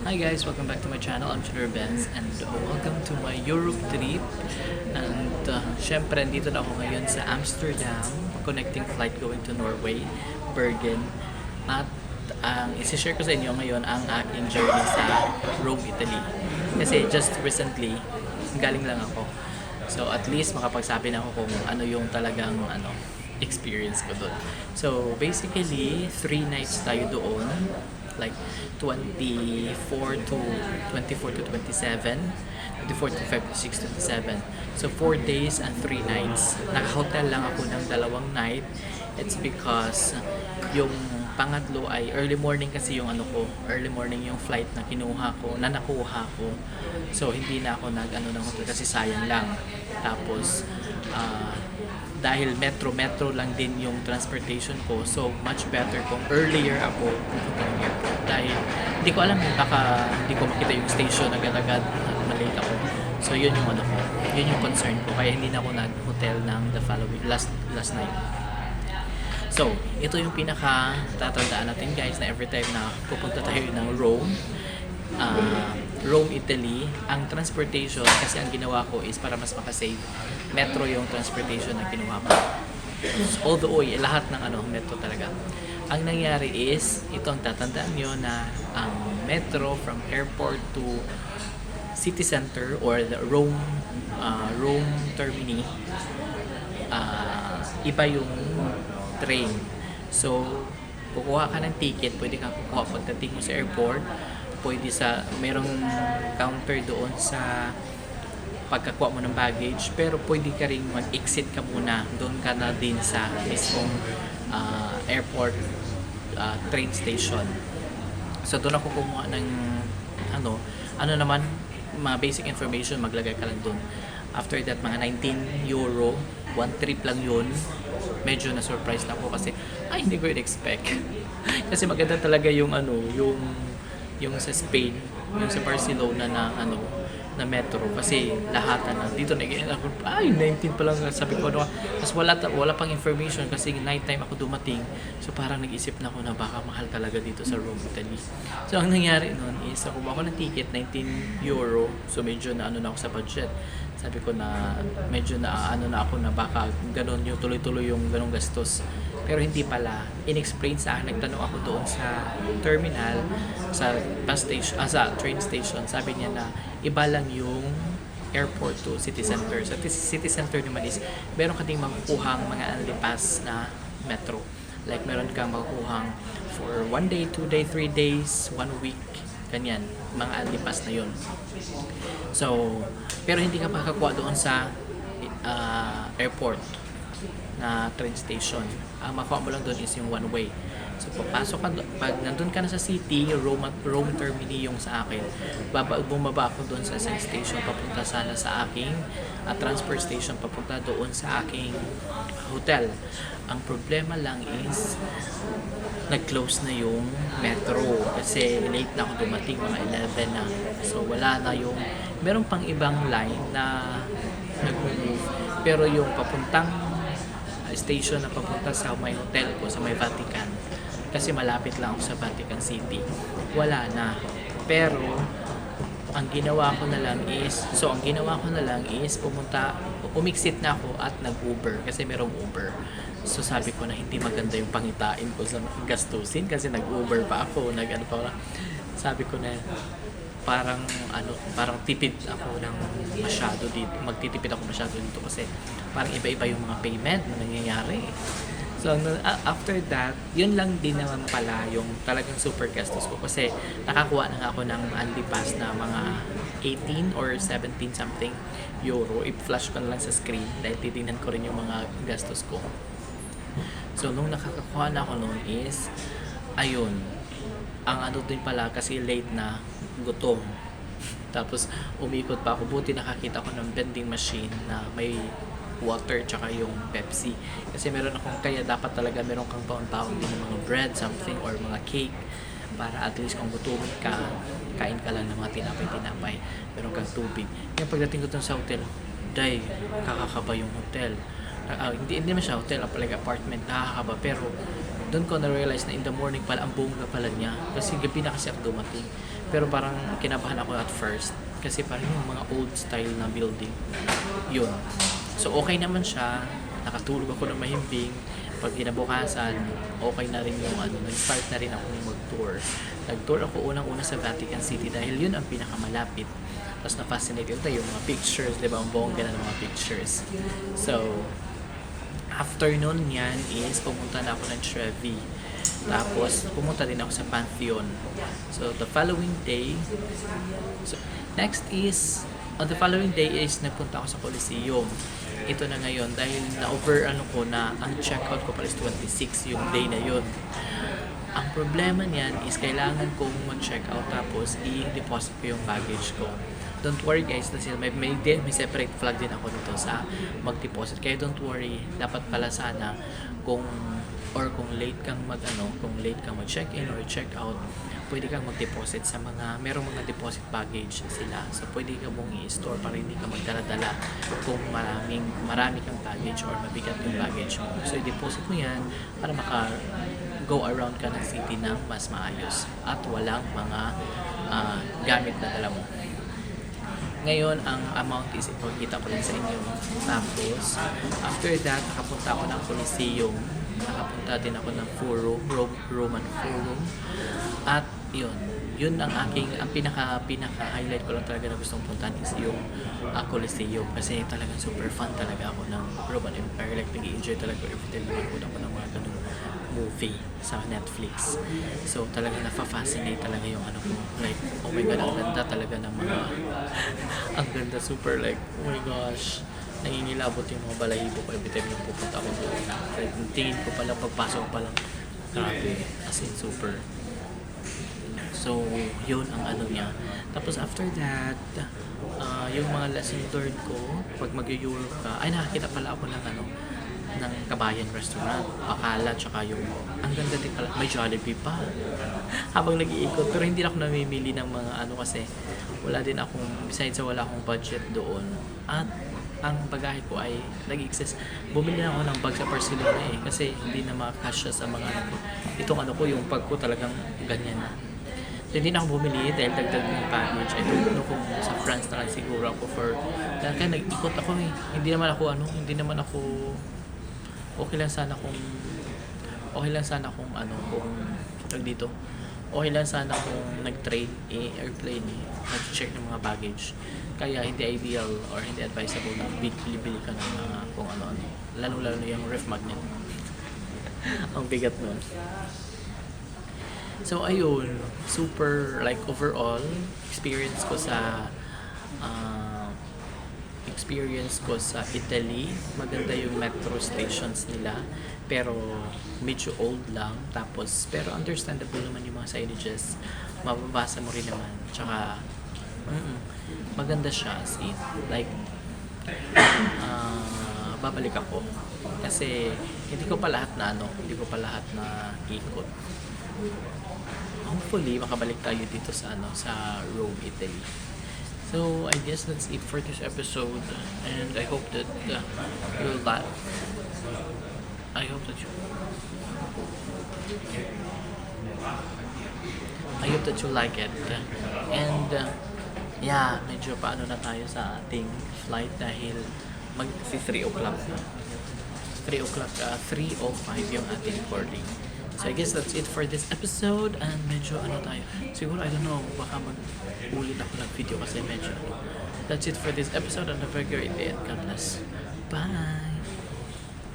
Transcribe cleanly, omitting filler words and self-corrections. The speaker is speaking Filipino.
Hi guys, welcome back to my channel. I'm Chandler Benz and welcome to my Europe trip. And syempre, dito na ako ngayon sa Amsterdam, connecting flight going to Norway, Bergen. At isi-share ko sa inyo ngayon ang aking journey sa Rome, Italy. Kasi just recently, galing lang ako. So at least makapagsabi na ako kung ano yung talagang experience ko doon. So basically, 3 nights tayo doon. Like 24 to 27, 24 to 26, 27. So 4 days and 3 nights. Naka-hotel lang ako ng 2 night. It's because yung pangatlo ay early morning kasi yung early morning yung flight na nakuha ko. So hindi na ako ng hotel kasi sayang lang. Tapos dahil metro lang din yung transportation ko, so much better kung earlier ako pupunta ng airport. Dahil hindi ko alam, baka hindi ko makita yung station agad-agad, malate ako. So yun yung yun yung concern ko, kaya hindi na ako nag-hotel ng the following last night. So ito yung pinaka tatandaan natin guys, na every time na pupunta tayo ng Rome, Italy, ang transportation, kasi ang ginawa ko is para mas makasave, metro yung transportation na kinuha ko. Although lahat ng metro talaga. Ang nangyari is, ito ang tatandaan nyo, na ang metro from airport to city center or the Rome termini, iba yung train. So kukuha ka ng ticket, pwede kang kukuha pagdating mo sa airport, pwede merong counter doon sa pagkakuha mo ng baggage, pero pwede ka rin mag-exit ka muna, doon ka na din sa mismong airport train station. So doon ako kumuha ng naman, mga basic information, maglagay ka lang doon. After that, mga 19 euro, one trip lang yun. Medyo na-surprise na ako kasi hindi ko in-expect. Kasi maganda talaga yung yung sa Spain, yung sa Barcelona na metro, kasi lahat dito na 19 pa lang, sabi ko tapos wala pang information kasi night time ako dumating, so parang nag-isip na ako na baka mahal talaga dito sa Rome, Italy. So ang nangyari noon is nakuha ko ng ticket, 19 euro, so medyo na ako sa budget. Sabi ko na medyo na ako na baka ganun yung tuloy-tuloy yung ganung gastos. Pero hindi pala. In-explain sa akin, nagtanong ako doon sa terminal, sa bus station, sa train station. Sabi niya na iba lang yung airport to city center. Sa city center naman is meron ka ding makukuhang mga unlipas na metro. Like meron kang makukuhang for 1 day, 2 day, 3 days, 1 week. Ganyan, mga unlipas na yun. So, pero hindi ka makakuha doon sa airport na train station. Ang makuha mo lang doon is yung one way. So papasok ka, pag nandun ka na sa city, Rome termini yung sa akin, bumaba ako doon sa isang station papunta sana sa aking transport station papunta doon sa aking hotel. Ang problema lang is nag-close na yung metro kasi late na ako dumating, mga 11 na. So wala na yung, meron pang ibang line na nag-move, pero yung papuntang station na papunta sa may hotel ko, sa may Vatican, kasi malapit lang ako sa Vatican City, wala na. Pero ang ginawa ko na lang is umiksit na ako at nag-Uber kasi merong Uber. So sabi ko na hindi maganda yung pangitain ko sa gastusin kasi nag-Uber pa ako, sabi ko na parang tipid ako ng masyado dito. Magtitipid ako masyado dito kasi parang iba-iba yung mga payment na nangyayari. So after that, yun lang din naman pala yung talagang super gastos ko kasi nakakuha na ako ng unlipas na mga 18 or 17 something euro. I-flash ko na lang sa screen dahil titingnan ko rin yung mga gastos ko. So nung nakakakuha na ako noon is ayun, ang din pala kasi late na, gutom. Tapos umikot pa ako, buti nakakita ko ng vending machine na may water tsaka yung Pepsi. Kasi kaya dapat talaga meron kang taon-taon din ng mga bread, something, or mga cake, para at least kung gutom ka, kain ka lang ng mga tinapay, meron kang tubig. Yung pagdating ko dun sa hotel, kakakaba yung hotel. Hindi naman siya hotel, like apartment, nakakaba, pero doon ko na-realize na in the morning pala, ang bongga pala niya. Kasi gabi na kasi ako dumating. Pero parang kinabahan ako at first kasi parang yung mga old style na building. Yun. So okay naman siya. Nakatulog ako ng mahimbing. Pag kinabukasan, okay na rin yung nag-start na rin ako mag-tour. Nag-tour ako unang-una sa Vatican City dahil yun ang pinakamalapit. Tapos na-fascinate ko yung mga pictures, di ba? Ang bongga na ng mga pictures. So, after nun yan is pumunta na ako ng Trevi. Tapos, pumunta din ako sa Pantheon. So, the following day, next is, on the following day is nagpunta ako sa Coliseum. Ito na ngayon dahil na-over ko na ang checkout ko pala is 26 yung day na yun. Ang problema niyan is kailangan kong mag-checkout tapos i-deposit ko yung baggage ko. Don't worry guys, may separate flag din ako dito sa mag-deposit. Kaya don't worry, dapat pala sana kung late kang mag-check-in or check-out, pwede kang mag-deposit sa merong mga deposit baggage sila. So, pwede ka mong i-store para hindi ka magdala-dala kung marami kang baggage or mabigat yung baggage mo. So, i-deposit mo yan para go around ka ng city ng mas maayos at walang mga gamit na dala mo. Ngayon, ang amount is ipagkita ko din sa inyo. Tapos, after that, nakapunta ako ng Coliseum. Nakapunta din ako ng Forum, Roman Forum. At yun ang pinaka-highlight ko lang talaga na gustong puntahan is yung Coliseum. Kasi talagang super fun talaga ako ng Roman Empire. Like, nag-i-enjoy talaga every time na ako ng mga ganung movie sa Netflix. So, talaga nafa-fascinate talaga yung ko. Like, oh my God, ang ganda talaga ng mga ang ganda, super like, oh my gosh, nangingilabot yung mga balahibo ko every time na pupunta ako doon. Like, tingin ko pala, pagpasok pa lang, grabe, as in super. So, yun ang niya. Tapos after that, yung mga lesson learned ko, pag mag-Europe ka, ay nakakita pala ako ng Kabayan Restaurant, Akala, tsaka yung, ang ganda din pala, may Jollibee pa. Habang nag-iikot, pero hindi ako namimili ng mga kasi, wala din akong, besides wala akong budget doon. At, ang bagahe ko ay nag-excess. Bumili na ako ng bag sa Barcelona kasi hindi na makakasya sa mga ko. Itong ko, yung bag ko talagang ganyan na. So, hindi na ako bumili dahil dagdag ng package. I don't know kung sa France na lang siguro ako kaya nag-ikot ako Hindi naman ako okay lang sana kung nag-trade airplane nag-check ng mga baggage. Kaya hindi ideal or hindi advisable na bili ka ng mga kung ano-ano. Lalo yung ref magnet. Ang bigat nun. So ayun, super like overall experience ko sa Italy. Maganda yung metro stations nila pero medyo old lang, pero understandable naman yung mga signages, mababasa mo rin naman, tsaka maganda siya as in like babalik ako kasi hindi ko pa lahat na ikot. Hopefully makabalik tayo dito sa Rome, Italy. So I guess that's it for this episode, and I hope that you'll like. I hope that you like it. And yeah, medyo paano na tayo sa ating flight dahil mag-3 o'clock na. 3:05 yung ating boarding. So I guess that's it for this episode, and medyo tayo. Siguro I don't know, baka mag-ulit ako ng video kasi medyo. That's it for this episode, and have a great day and God bless.